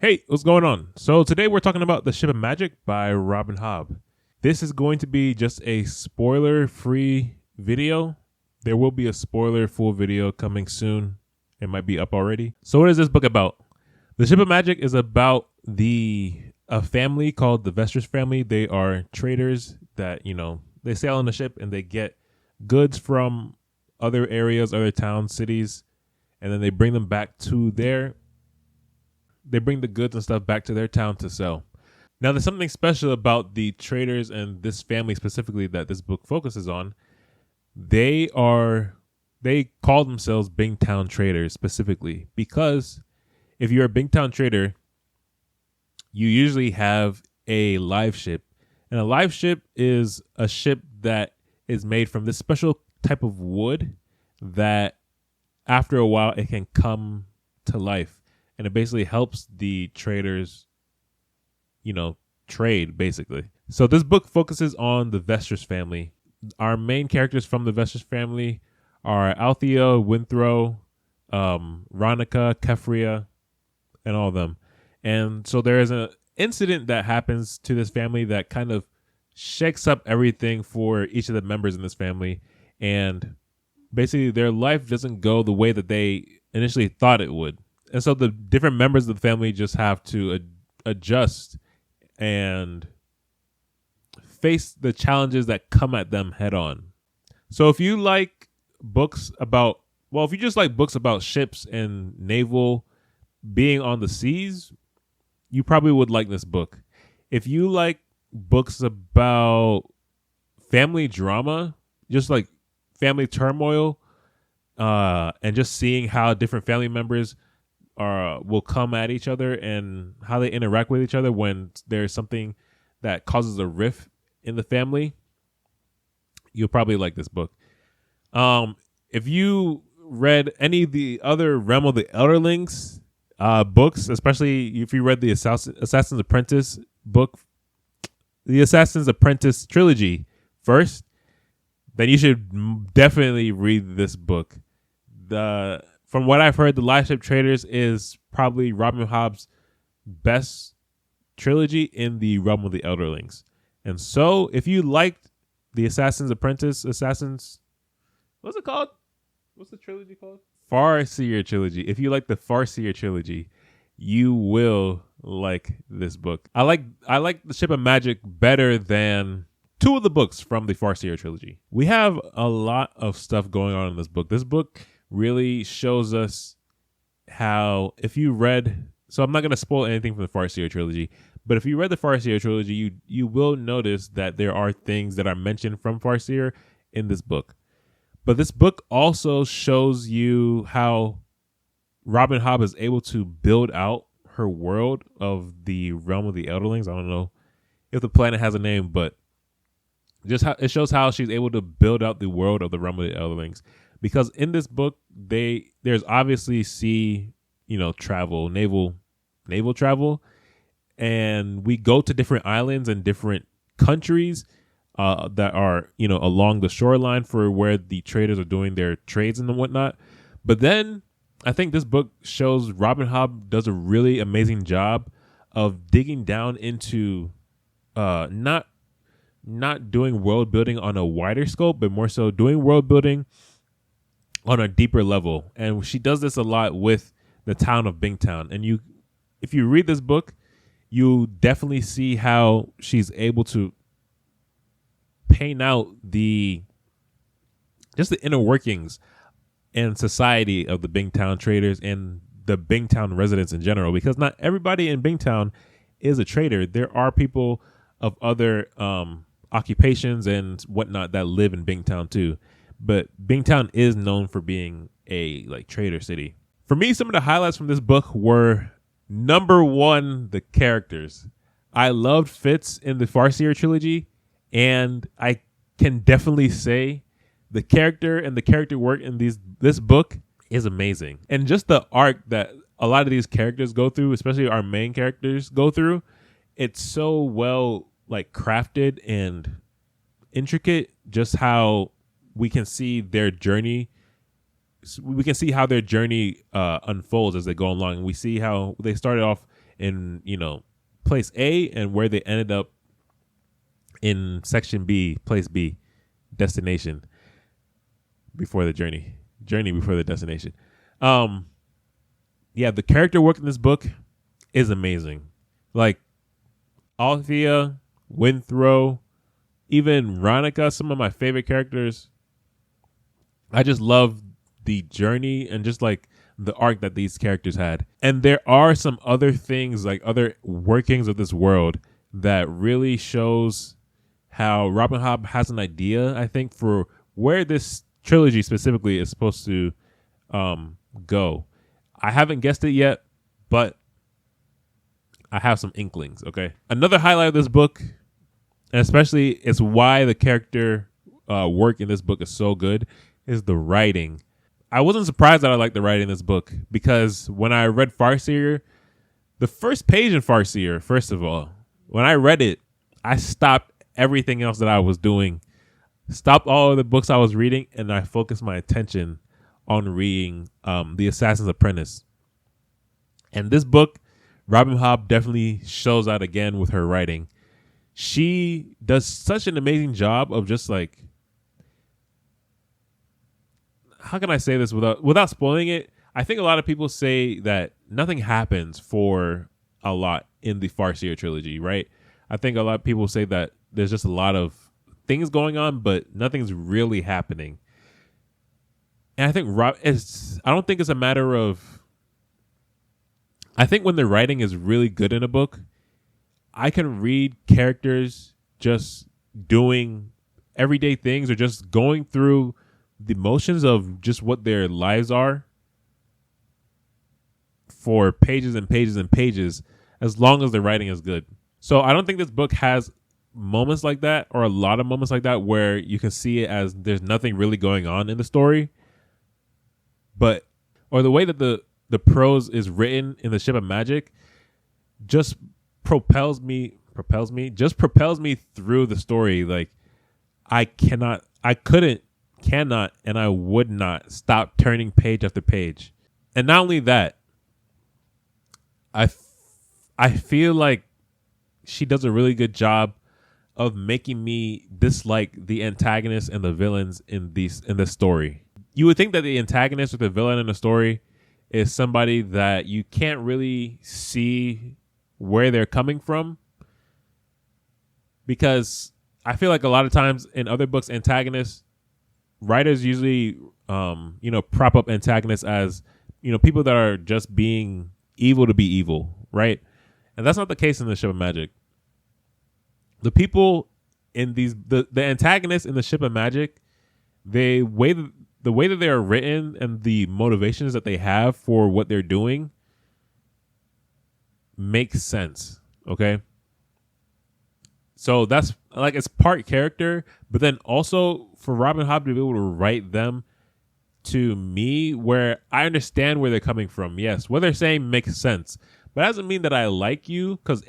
Hey, what's going on? So today we're talking about The Ship of Magic by Robin Hobb. This is going to be just a spoiler-free video. There will be a spoiler-full video coming soon. It might be up already. So what is this book about? The Ship of Magic is about a family called the Vestris family. They are traders that, they sail on the ship and they get goods from other areas, other towns, cities, and then they bring them back to they bring the goods and stuff back to their town to sell. Now, there's something special about the traders and this family specifically that this book focuses on. They call themselves Bingtown traders specifically because if you're a Bingtown trader, you usually have a live ship. And a live ship is a ship that is made from this special type of wood that after a while it can come to life. And it basically helps the traders, trade basically. So this book focuses on the Vestris family. Our main characters from the Vestris family are Althea, Winthrow, Ronica, Kefria, and all of them. And so there is an incident that happens to this family that kind of shakes up everything for each of the members in this family. And basically their life doesn't go the way that they initially thought it would. And so the different members of the family just have to adjust and face the challenges that come at them head on. So if you like if you just like books about ships and naval being on the seas, you probably would like this book. If you like books about family drama, just like family turmoil, and just seeing how different family members will come at each other and how they interact with each other when there's something that causes a rift in the family, you'll probably like this book. If you read any of the other Realm of the Elderlings books, especially if you read the Assassin's Apprentice book, the Assassin's Apprentice trilogy first, then you should definitely read this book. From what I've heard, the Live Ship Traders is probably Robin Hobb's best trilogy in the Realm of the Elderlings. And so if you liked the Assassin's Apprentice, what's it called? What's the trilogy called? Farseer trilogy. If you like the Farseer trilogy, you will like this book. I like The Ship of Magic better than two of the books from the Farseer trilogy. We have a lot of stuff going on in this book. This book really shows us how, so I'm not going to spoil anything from the Farseer trilogy, but if you read the Farseer trilogy, you will notice that there are things that are mentioned from Farseer in this book. But this book also shows you how Robin Hobb is able to build out her world of the Realm of the Elderlings. I don't know if the planet has a name, but just how it shows how she's able to build out the world of the Realm of the Elderlings. Because in this book, there's obviously sea, travel, naval travel, and we go to different islands and different countries that are, along the shoreline for where the traders are doing their trades and whatnot. But then I think this book shows Robin Hobb does a really amazing job of digging down into not doing world building on a wider scope, but more so doing world building on a deeper level. And she does this a lot with the town of Bingtown. And if you read this book, you definitely see how she's able to paint out the inner workings and society of the Bingtown traders and the Bingtown residents in general, because not everybody in Bingtown is a trader. There are people of other occupations and whatnot that live in Bingtown too. But Bingtown is known for being a trader city. For me, some of the highlights from this book were, number one, the characters. I loved Fitz in the Farseer trilogy, and I can definitely say the character and the character work in this book is amazing. And just the arc that a lot of these characters go through, especially our main characters go through, it's so well crafted and intricate, just how we can see their journey. We can see how their journey unfolds as they go along. And we see how they started off in, place A and where they ended up in section B, place B, destination before the journey before the destination. Yeah, the character work in this book is amazing. Like Althea, Withrow, even Ronica, some of my favorite characters. I just love the journey and just like the arc that these characters had. And there are some other things, like other workings of this world, that really shows how Robin Hobb has an idea, I think, for where this trilogy specifically is supposed to go. I haven't guessed it yet, but I have some inklings, okay? Another highlight of this book, and especially it's why the character work in this book is so good, is the writing. I wasn't surprised that I liked the writing in this book, because when I read Farseer, the first page in Farseer, first of all, when I read it, I stopped everything else that I was doing, stopped all of the books I was reading, and I focused my attention on reading The Assassin's Apprentice. And this book, Robin Hobb definitely shows out again with her writing. She does such an amazing job of just like, how can I say this without spoiling it? I think a lot of people say that nothing happens for a lot in the Farseer trilogy, right? I think a lot of people say that there's just a lot of things going on, but nothing's really happening. And I think I don't think it's a matter of, I think when the writing is really good in a book, I can read characters just doing everyday things or just going through the motions of just what their lives are for pages and pages and pages, as long as the writing is good. So I don't think this book has moments like that, or a lot of moments like that, where you can see it as there's nothing really going on in the story. But, or the way that the prose is written in the Ship of Magic just propels me through the story. Like I cannot, and I would not stop turning page after page. And not only that, I feel like she does a really good job of making me dislike the antagonists and the villains in this story. You would think that the antagonist or the villain in the story is somebody that you can't really see where they're coming from, because I feel like a lot of times in other books, antagonists, writers usually prop up antagonists as people that are just being evil to be evil, right? And that's not the case in the Ship of Magic. The people in the antagonists in the Ship of Magic, the way that they are written and the motivations that they have for what they're doing makes sense. Okay. So that's like, it's part character, but then also for Robin Hobb to be able to write them to me where I understand where they're coming from. Yes, what they're saying makes sense, but that doesn't mean that I like you, because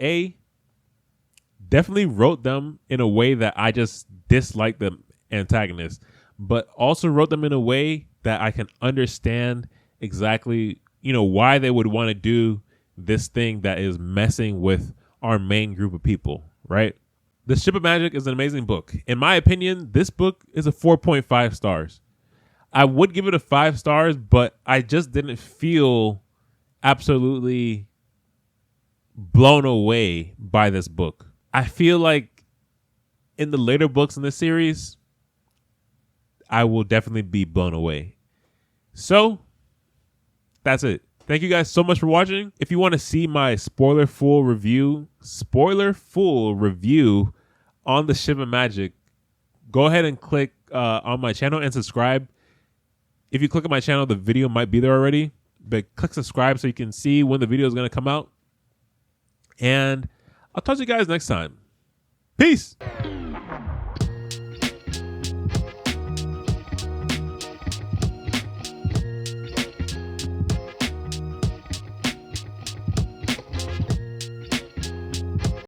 definitely wrote them in a way that I just dislike the antagonist, but also wrote them in a way that I can understand exactly, why they would want to do this thing that is messing with our main group of people, right? The Ship of Magic is an amazing book. In my opinion, this book is a 4.5 stars. I would give it a 5 stars, but I just didn't feel absolutely blown away by this book. I feel like in the later books in this series, I will definitely be blown away. So that's it. Thank you guys so much for watching. If you want to see my spoiler full review on the Ship of Magic, go ahead and click on my channel and subscribe. If you click on my channel, the video might be there already, but click subscribe so you can see when the video is going to come out. And I'll talk to you guys next time. Peace.